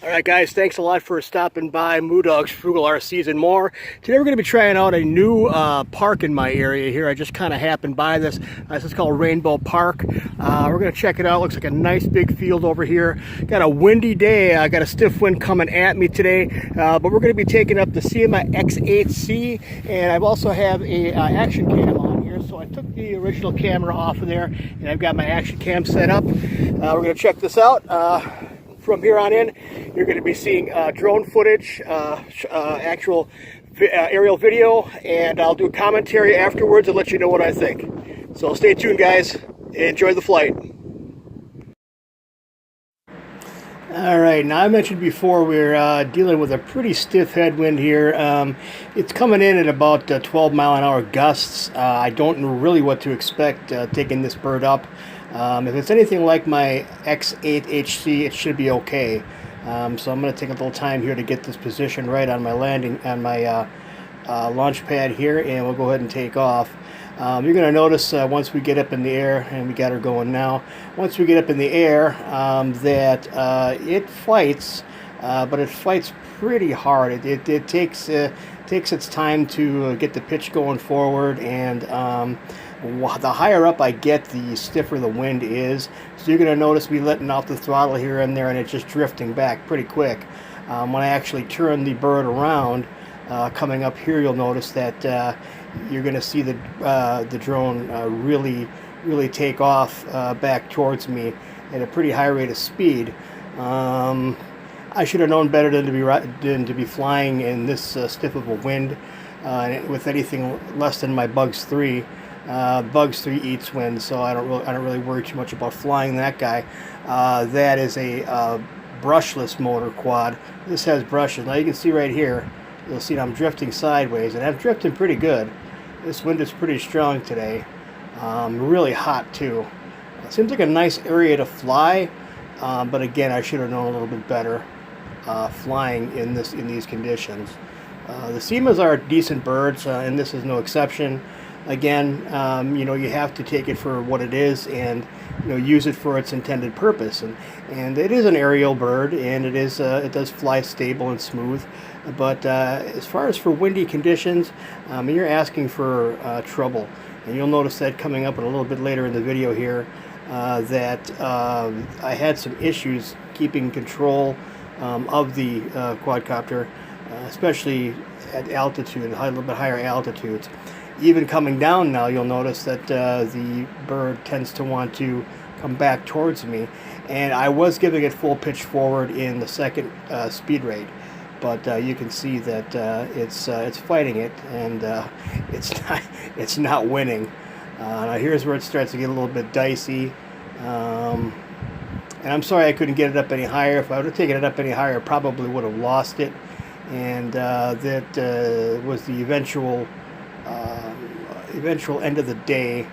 All right, guys, thanks a lot for stopping by Moodog's Frugal RCs and more. Today we're going to be trying out a new park in my area here. I just kind of happened by this. This is called Rainbow Park. We're going to check it out. Looks like a nice big field over here. Got a windy day. I got a stiff wind coming at me today, but we're going to be taking up the SYMA X8C, and I also have a action cam on here. So I took the original camera off of there, and I've got my action cam set up. We're going to check this out. From here on in, you're going to be seeing drone footage, actual aerial video, and I'll do a commentary afterwards and let you know what I think. So stay tuned, guys. Enjoy the flight. All right, now I mentioned before we're dealing with a pretty stiff headwind here. It's coming in at about 12-mile-an-hour gusts. I don't know really what to expect taking this bird up. If it's anything like my X8HC, it should be okay. So I'm going to take a little time here to get this position right on my landing, on my launch pad here, and we'll go ahead and take off. You're going to notice once we get up in the air, and we got her going now, once we get up in the air, that it fights, but it fights pretty hard. It takes its time to get the pitch going forward, and the higher up I get, the stiffer the wind is. So you're going to notice me letting out the throttle here and there, and it's just drifting back pretty quick. When I actually turn the bird around, coming up here, you'll notice that you're going to see the drone really take off back towards me at a pretty high rate of speed. I should have known better than to be flying in this stiff of a wind with anything less than my Bugs 3. Bugs 3 eats wind, so I don't really worry too much about flying that guy. That is a brushless motor quad. This has brushes. Now you can see right here, you'll see I'm drifting sideways, and I'm drifting pretty good. This wind is pretty strong today. Really hot too. It seems like a nice area to fly, but again, I should have known a little bit better flying in these conditions. The SYMAs are decent birds, and this is no exception. Again, you have to take it for what it is, and use it for its intended purpose. And it is an aerial bird, and it does fly stable and smooth. But as far as for windy conditions, you're asking for trouble. And you'll notice that coming up a little bit later in the video here, that I had some issues keeping control of the quadcopter, especially at altitude, a little bit higher altitudes. Even coming down now, you'll notice that the bird tends to want to come back towards me, and I was giving it full pitch forward in the second speed rate, but you can see that it's fighting it, and it's not winning. Now here's where it starts to get a little bit dicey, and I'm sorry I couldn't get it up any higher. If I would have taken it up any higher, I probably would have lost it, and that was the eventual end of the day,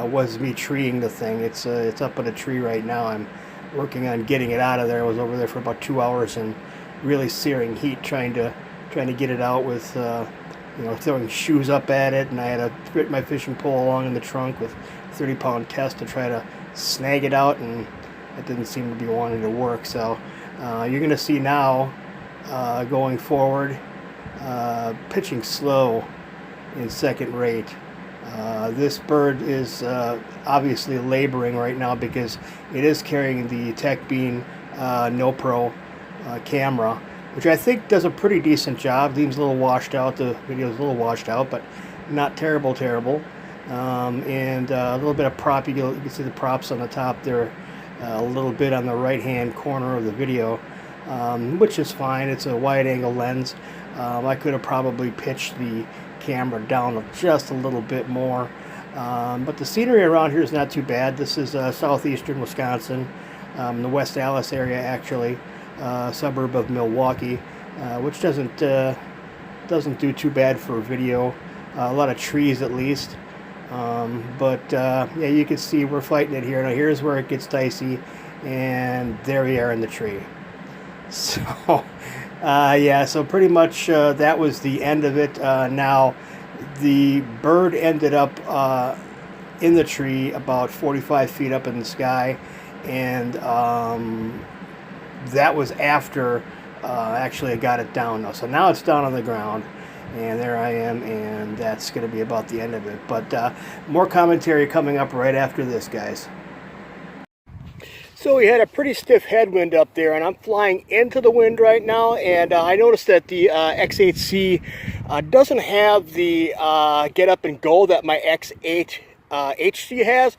was me treeing the thing. It's up in a tree right now. I'm working on getting it out of there. I was over there for about 2 hours in really searing heat trying to get it out with throwing shoes up at it, and I had to fit my fishing pole along in the trunk with 30-pound test to try to snag it out, and it didn't seem to be wanting to work. So you're going to see now, going forward, pitching slow in second rate. This bird is obviously laboring right now because it is carrying the Tech Bean NoPro camera, which I think does a pretty decent job. Seems a little washed out. The video is a little washed out, but not terrible. And a little bit of prop. You can see the props on the top there, a little bit on the right-hand corner of the video, which is fine. It's a wide-angle lens. I could have probably pitched the camera down just a little bit more, but the scenery around here is not too bad. This is southeastern Wisconsin, the West Allis area, actually, suburb of Milwaukee, which doesn't do too bad for video. A lot of trees, at least, but yeah, you can see we're fighting it here. Now here's where it gets dicey, and there we are in the tree. So yeah, so pretty much that was the end of it. Now the bird ended up in the tree about 45 feet up in the sky, and that was after actually I got it down now. So now it's down on the ground, and there I am, and that's going to be about the end of it. But more commentary coming up right after this, guys. So we had a pretty stiff headwind up there, and I'm flying into the wind right now, and I noticed that the X8C doesn't have the get up and go that my X8HC has.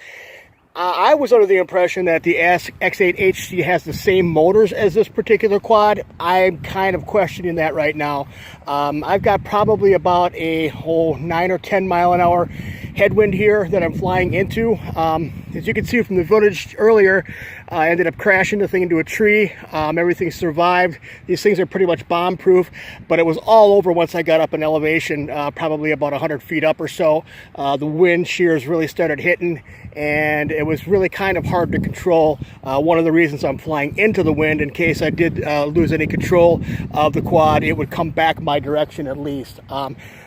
I was under the impression that the X8HC has the same motors as this particular quad. I'm kind of questioning that right now. I've got probably about a whole 9 or 10 mile an hour headwind here that I'm flying into. As you can see from the footage earlier, I ended up crashing the thing into a tree. Everything survived. These things are pretty much bomb proof, but it was all over once I got up in elevation, probably about 100 feet up or so. The wind shears really started hitting, and it was really kind of hard to control. One of the reasons I'm flying into the wind, in case I did lose any control of the quad, it would come back my direction at least.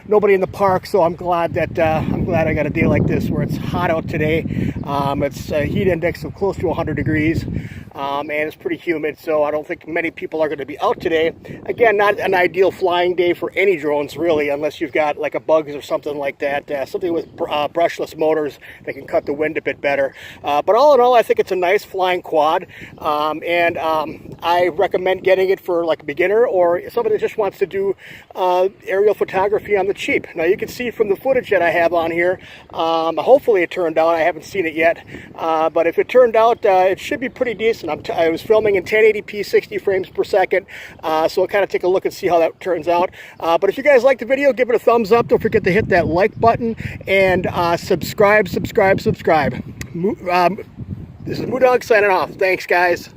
Nobody in the park, so I'm glad that I got a day like this where it's hot out today. It's a heat index of close to 100 degrees, and it's pretty humid, so I don't think many people are going to be out today. Again, not an ideal flying day for any drones, really, unless you've got like a Bugs or something like that, something with brushless motors that can cut the wind a bit better. But all in all, I think it's a nice flying quad, and I recommend getting it for like a beginner or somebody that just wants to do aerial photography on the cheap. Now you can see from the footage that I have on here, hopefully it turned out. I haven't seen it yet, but if it turned out, it should be pretty decent. I was filming in 1080p 60 frames per second, so I'll kind of take a look and see how that turns out. But if you guys like the video, give it a thumbs up. Don't forget to hit that like button and subscribe. This is Moodog signing off. Thanks, guys.